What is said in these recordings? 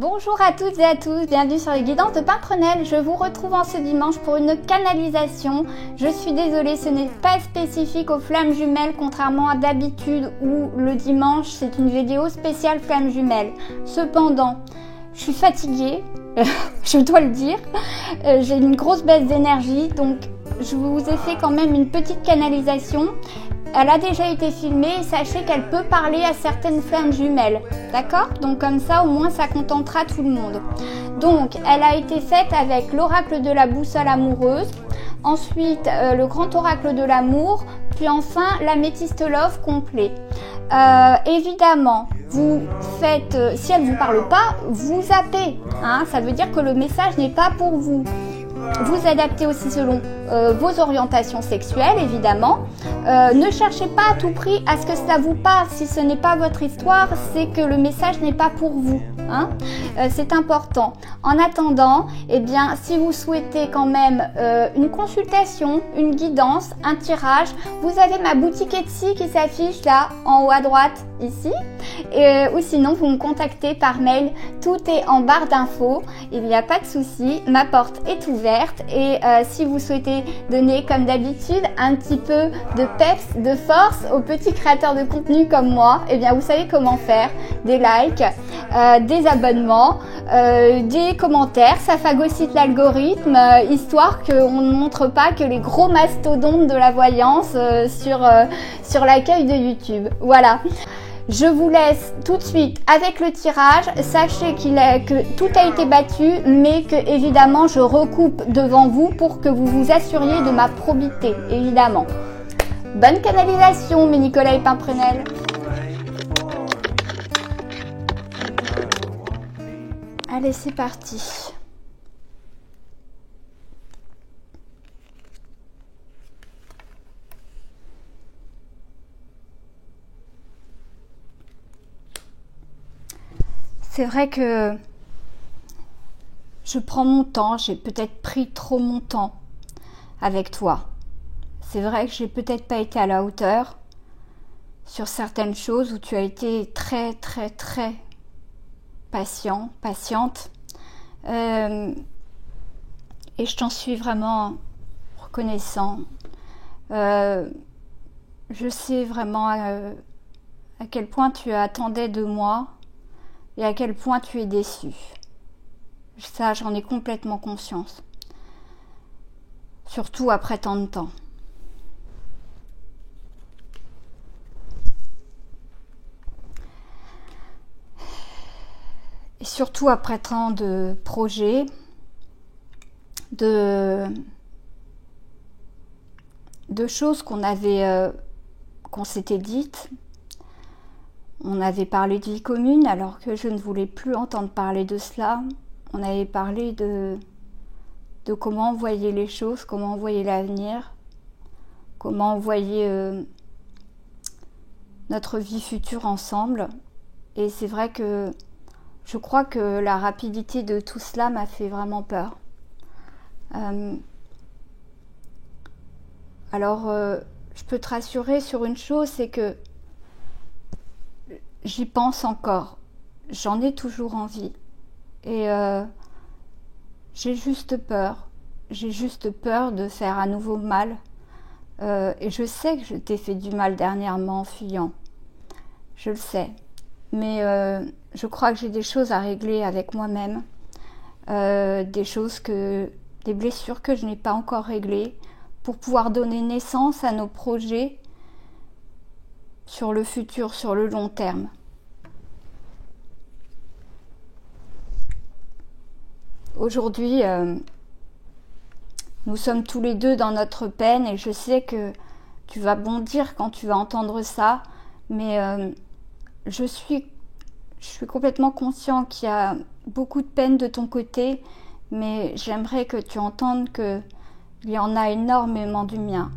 Bonjour à toutes et à tous, bienvenue sur les guidances de Pimprenelle. Je vous retrouve en ce dimanche pour une canalisation. Je suis désolée, ce n'est pas spécifique aux flammes jumelles, contrairement à d'habitude où le dimanche c'est une vidéo spéciale flammes jumelles. Cependant, je suis fatiguée, je dois le dire. J'ai une grosse baisse d'énergie, donc je vous ai fait quand même une petite canalisation. Elle a déjà été filmée et sachez qu'elle peut parler à certaines flammes jumelles, d'accord? Donc comme ça, au moins, ça contentera tout le monde. Donc, elle a été faite avec l'oracle de la boussole amoureuse, ensuite le grand oracle de l'amour, puis enfin l'améthyste love complet. Évidemment, vous faites, si elle ne vous parle pas, vous zappez, hein? Ça veut dire que le message n'est pas pour vous. Vous adaptez aussi selon vos orientations sexuelles, évidemment. Ne cherchez pas à tout prix à ce que ça vous parle. Si ce n'est pas votre histoire, c'est que le message n'est pas pour vous. Hein, c'est important. En attendant, eh bien, si vous souhaitez quand même une consultation, une guidance, un tirage, vous avez ma boutique Etsy qui s'affiche là en haut à droite ici. Ou sinon, vous me contactez par mail. Tout est en barre d'infos. Il n'y a pas de souci. Ma porte est ouverte. Et si vous souhaitez donner, comme d'habitude, un petit peu de peps, de force aux petits créateurs de contenu comme moi, eh bien, vous savez comment faire. Des likes, des abonnements, des commentaires. Ça phagocyte l'algorithme, histoire qu'on ne montre pas que les gros mastodontes de la voyance sur l'accueil de YouTube. Voilà. Je vous laisse tout de suite avec le tirage. Sachez que tout a été battu, mais que évidemment je recoupe devant vous pour que vous vous assuriez de ma probité, évidemment. Bonne canalisation, mes Nicolas et Pimprenelle. Allez, c'est parti. C'est vrai que je prends mon temps, j'ai peut-être pris trop mon temps avec toi. C'est vrai que j'ai peut-être pas été à la hauteur sur certaines choses où tu as été très patient, patiente. Et je t'en suis vraiment reconnaissant. Je sais vraiment à quel point tu attendais de moi. Et à quel point tu es déçu. Ça, j'en ai complètement conscience. Surtout après tant de temps. Et surtout après tant de projets, de choses qu'on s'était dites. On avait parlé de vie commune alors que je ne voulais plus entendre parler de cela. On avait parlé de comment on voyait les choses, comment on voyait l'avenir, comment on voyait notre vie future ensemble. Et c'est vrai que je crois que la rapidité de tout cela m'a fait vraiment peur. Alors, je peux te rassurer sur une chose, c'est que j'y pense encore, j'en ai toujours envie et j'ai juste peur de faire à nouveau mal et je sais que je t'ai fait du mal dernièrement en fuyant, je le sais, mais je crois que j'ai des choses à régler avec moi-même, des blessures que je n'ai pas encore réglées pour pouvoir donner naissance à nos projets sur le futur, sur le long terme. Aujourd'hui, nous sommes tous les deux dans notre peine et je sais que tu vas bondir quand tu vas entendre ça, mais je suis complètement conscient qu'il y a beaucoup de peine de ton côté, mais j'aimerais que tu entendes qu'il y en a énormément du mien.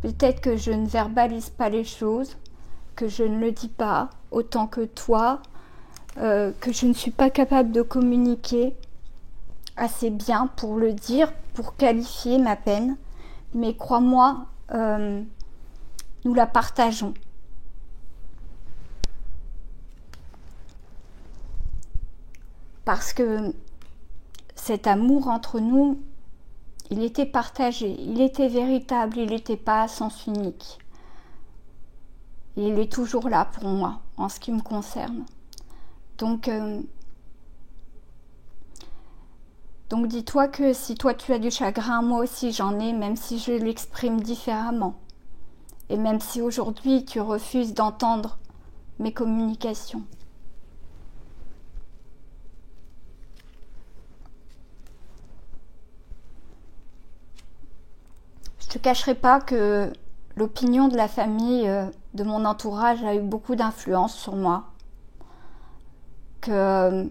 Peut-être que je ne verbalise pas les choses, que je ne le dis pas autant que toi, que je ne suis pas capable de communiquer assez bien pour le dire, pour qualifier ma peine, mais crois-moi, nous la partageons. parce que cet amour entre nous, il était partagé, il était véritable, il n'était pas à sens unique. Et il est toujours là pour moi, en ce qui me concerne. Donc dis-toi que si toi tu as du chagrin, moi aussi j'en ai, même si je l'exprime différemment. Et même si aujourd'hui tu refuses d'entendre mes communications. Je te cacherai pas que l'opinion de la famille, de mon entourage a eu beaucoup d'influence sur moi. Que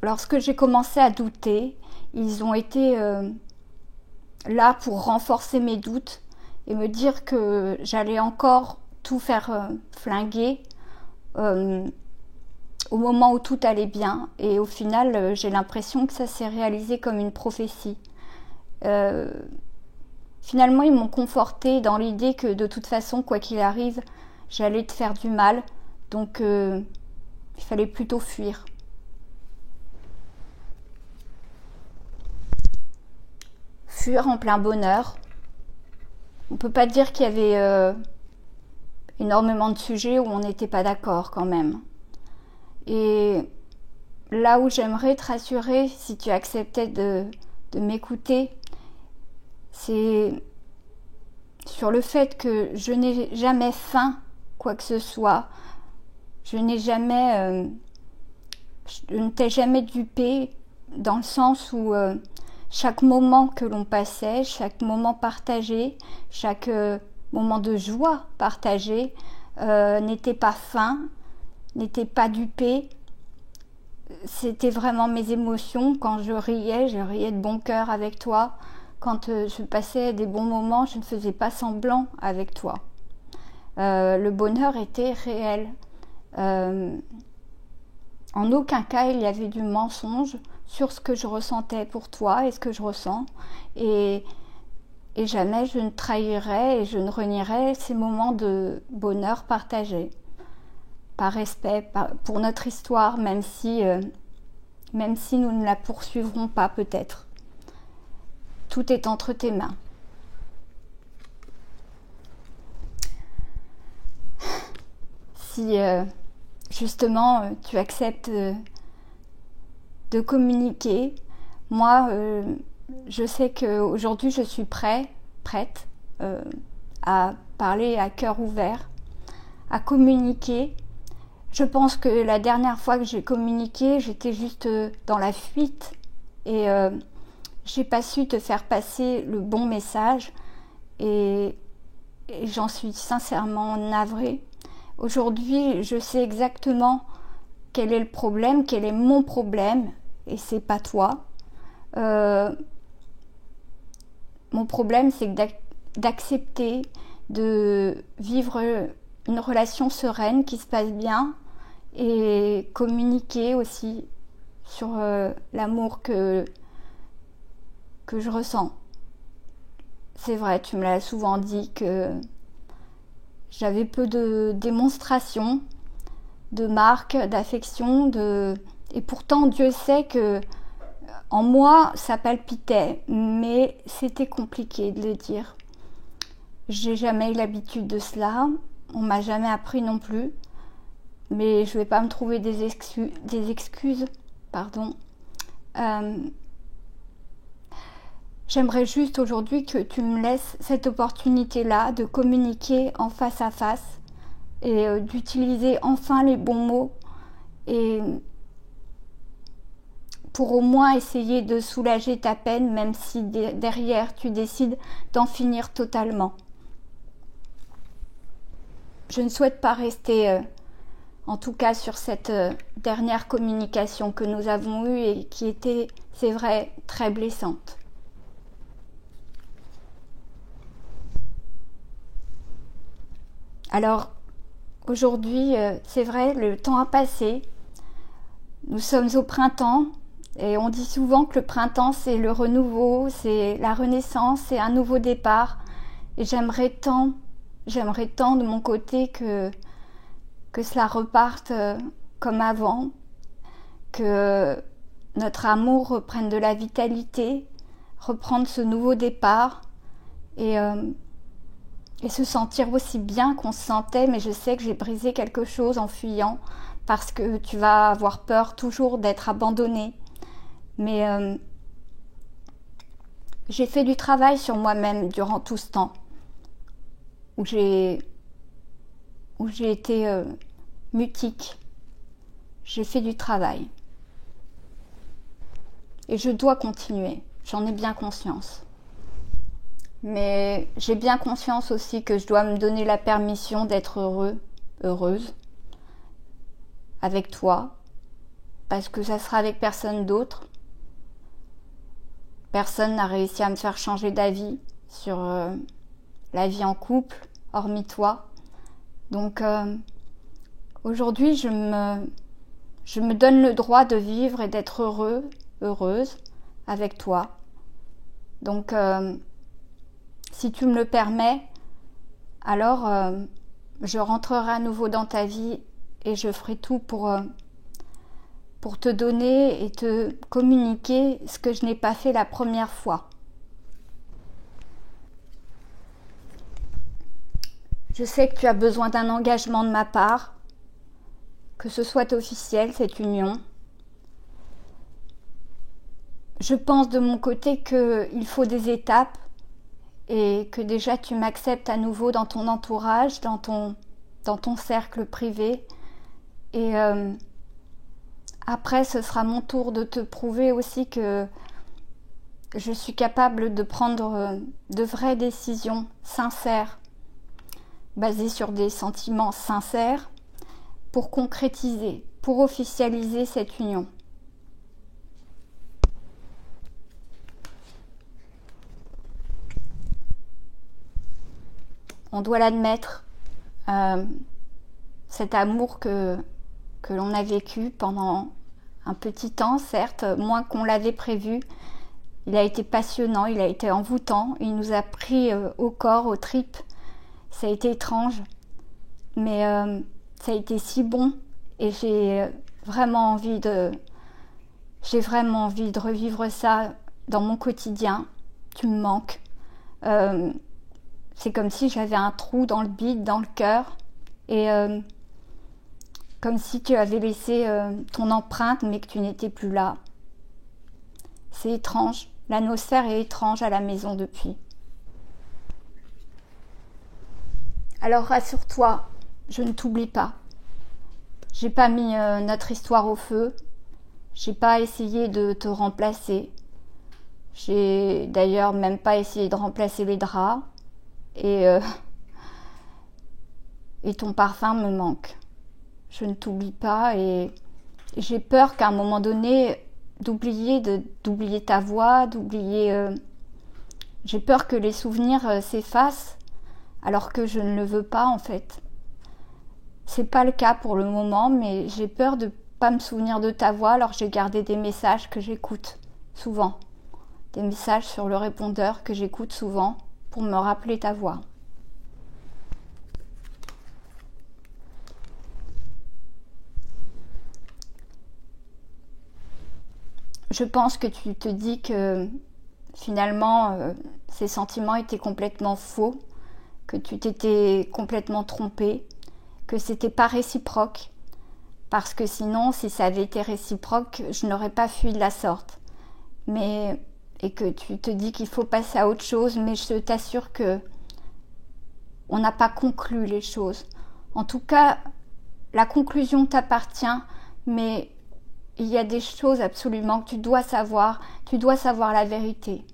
lorsque j'ai commencé à douter, ils ont été là pour renforcer mes doutes et me dire que j'allais encore tout faire flinguer au moment où tout allait bien. Et au final, j'ai l'impression que ça s'est réalisé comme une prophétie. Finalement, ils m'ont confortée dans l'idée que de toute façon, quoi qu'il arrive, j'allais te faire du mal. Donc, il fallait plutôt fuir. Fuir en plein bonheur. On peut pas dire qu'il y avait énormément de sujets où on n'était pas d'accord quand même. Et là où j'aimerais te rassurer, si tu acceptais de m'écouter, c'est sur le fait que je n'ai jamais feint quoi que ce soit. Je ne t'ai jamais dupé dans le sens où chaque moment que l'on passait, chaque moment partagé, chaque moment de joie partagé n'était pas feint, n'était pas dupé. C'était vraiment mes émotions. Quand je riais de bon cœur avec toi. Quand je passais des bons moments, je ne faisais pas semblant avec toi. Le bonheur était réel. En aucun cas il y avait du mensonge sur ce que je ressentais pour toi et ce que je ressens. Et jamais je ne trahirais et je ne renierais ces moments de bonheur partagés. Par respect pour notre histoire, même si nous ne la poursuivrons pas peut-être. Tout est entre tes mains. Si justement tu acceptes de communiquer, moi je sais qu'aujourd'hui je suis prête à parler à cœur ouvert, à communiquer. Je pense que la dernière fois que j'ai communiqué, j'étais juste dans la fuite et j'ai pas su te faire passer le bon message et j'en suis sincèrement navrée. Aujourd'hui, je sais exactement quel est le problème, quel est mon problème et c'est pas toi. Mon problème, c'est d'accepter de vivre une relation sereine qui se passe bien et communiquer aussi sur l'amour que je ressens. C'est vrai, tu me l'as souvent dit que j'avais peu de démonstrations, de marques d'affection, et pourtant Dieu sait que en moi ça palpitait, mais c'était compliqué de le dire. J'ai jamais eu l'habitude de cela, on m'a jamais appris non plus, mais je vais pas me trouver des excuses, pardon. J'aimerais juste aujourd'hui que tu me laisses cette opportunité-là de communiquer en face à face et d'utiliser enfin les bons mots et pour au moins essayer de soulager ta peine, même si derrière tu décides d'en finir totalement. Je ne souhaite pas rester, en tout cas sur cette dernière communication que nous avons eue et qui était, c'est vrai, très blessante. Alors, aujourd'hui, c'est vrai, le temps a passé. Nous sommes au printemps et on dit souvent que le printemps, c'est le renouveau, c'est la renaissance, c'est un nouveau départ. Et j'aimerais tant de mon côté que cela reparte comme avant, que notre amour reprenne de la vitalité, reprendre ce nouveau départ et se sentir aussi bien qu'on se sentait. Mais je sais que j'ai brisé quelque chose en fuyant parce que tu vas avoir peur toujours d'être abandonné. Mais j'ai fait du travail sur moi-même durant tout ce temps où j'ai été mutique. J'ai fait du travail. Et je dois continuer, j'en ai bien conscience. Mais j'ai bien conscience aussi que je dois me donner la permission d'être heureuse, avec toi, parce que ça sera avec personne d'autre. Personne n'a réussi à me faire changer d'avis sur la vie en couple, hormis toi. Donc aujourd'hui, je me donne le droit de vivre et d'être heureuse avec toi. Donc si tu me le permets, alors je rentrerai à nouveau dans ta vie et je ferai tout pour te donner et te communiquer ce que je n'ai pas fait la première fois. Je sais que tu as besoin d'un engagement de ma part, que ce soit officiel, cette union. Je pense de mon côté qu'il faut des étapes et que déjà tu m'acceptes à nouveau dans ton entourage, dans ton cercle privé. Et après, ce sera mon tour de te prouver aussi que je suis capable de prendre de vraies décisions sincères, basées sur des sentiments sincères, pour concrétiser, pour officialiser cette union. On doit l'admettre, cet amour que l'on a vécu pendant un petit temps, certes, moins qu'on l'avait prévu. Il a été passionnant, il a été envoûtant, il nous a pris au corps, aux tripes. Ça a été étrange, mais ça a été si bon et j'ai vraiment envie de revivre ça dans mon quotidien. Tu me manques. C'est comme si j'avais un trou dans le bide, dans le cœur, et comme si tu avais laissé ton empreinte mais que tu n'étais plus là. C'est étrange, l'atmosphère est étrange à la maison depuis. Alors rassure-toi, je ne t'oublie pas. J'ai pas mis notre histoire au feu, j'ai pas essayé de te remplacer. J'ai d'ailleurs même pas essayé de remplacer les draps et ton parfum me manque. Je ne t'oublie pas et j'ai peur qu'à un moment donné d'oublier ta voix, j'ai peur que les souvenirs s'effacent alors que je ne le veux pas en fait. C'est pas le cas pour le moment, mais j'ai peur de pas me souvenir de ta voix, alors j'ai gardé des messages que j'écoute souvent. Des messages sur le répondeur que j'écoute souvent pour me rappeler ta voix. Je pense que tu te dis que finalement ces sentiments étaient complètement faux, que tu t'étais complètement trompée, que c'était pas réciproque, parce que sinon, si ça avait été réciproque, je n'aurais pas fui de la sorte. Et que tu te dis qu'il faut passer à autre chose, mais je t'assure que on n'a pas conclu les choses. En tout cas, la conclusion t'appartient, mais il y a des choses absolument que tu dois savoir la vérité.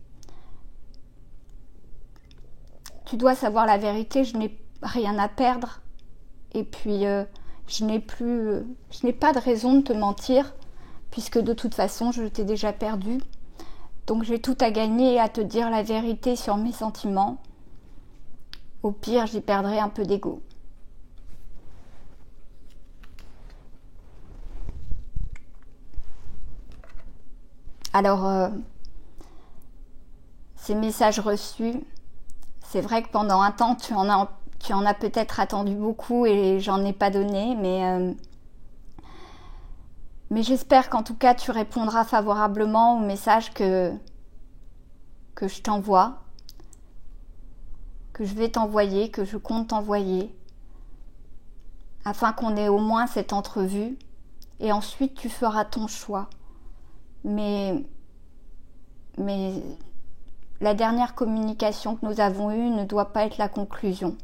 Tu dois savoir la vérité, je n'ai rien à perdre. Et puis, je n'ai pas de raison de te mentir, puisque de toute façon, je t'ai déjà perdu. Donc, j'ai tout à gagner à te dire la vérité sur mes sentiments. Au pire, j'y perdrai un peu d'ego. Alors, ces messages reçus, c'est vrai que pendant un temps, tu en as peut-être attendu beaucoup et j'en ai pas donné, mais Mais j'espère qu'en tout cas tu répondras favorablement au message que je t'envoie, que je vais t'envoyer, que je compte t'envoyer, afin qu'on ait au moins cette entrevue, et ensuite tu feras ton choix. Mais la dernière communication que nous avons eue ne doit pas être la conclusion.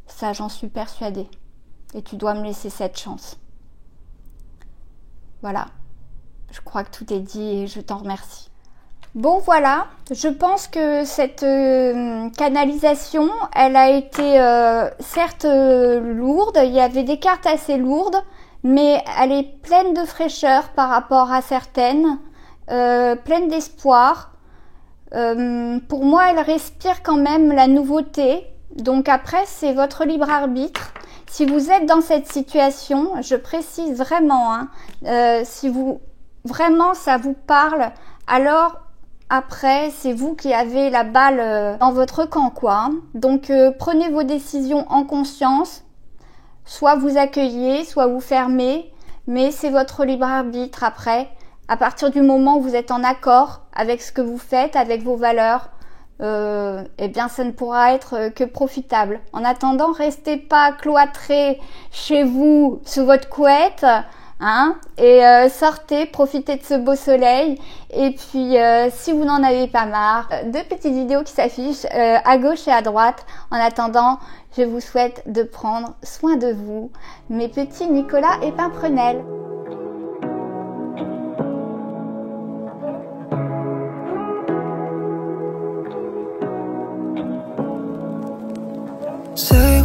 Ça, j'en suis persuadée. Et tu dois me laisser cette chance. Voilà. Je crois que tout est dit et je t'en remercie. Bon, voilà. Je pense que cette canalisation, elle a été certes lourde. Il y avait des cartes assez lourdes, mais elle est pleine de fraîcheur par rapport à certaines, pleine d'espoir. Pour moi, elle respire quand même la nouveauté. Donc après, c'est votre libre arbitre. Si vous êtes dans cette situation, je précise vraiment, si vraiment ça vous parle, alors après, c'est vous qui avez la balle dans votre camp, quoi. Donc prenez vos décisions en conscience. Soit vous accueillez, soit vous fermez, mais c'est votre libre arbitre après. À partir du moment où vous êtes en accord avec ce que vous faites, avec vos valeurs, eh bien ça ne pourra être que profitable. En attendant, restez pas cloîtrés chez vous sous votre couette, et sortez, profitez de ce beau soleil. Et puis si vous n'en avez pas marre, deux petites vidéos qui s'affichent à gauche et à droite. En attendant, je vous souhaite de prendre soin de vous, mes petits Nicolas et Pimprenel. Say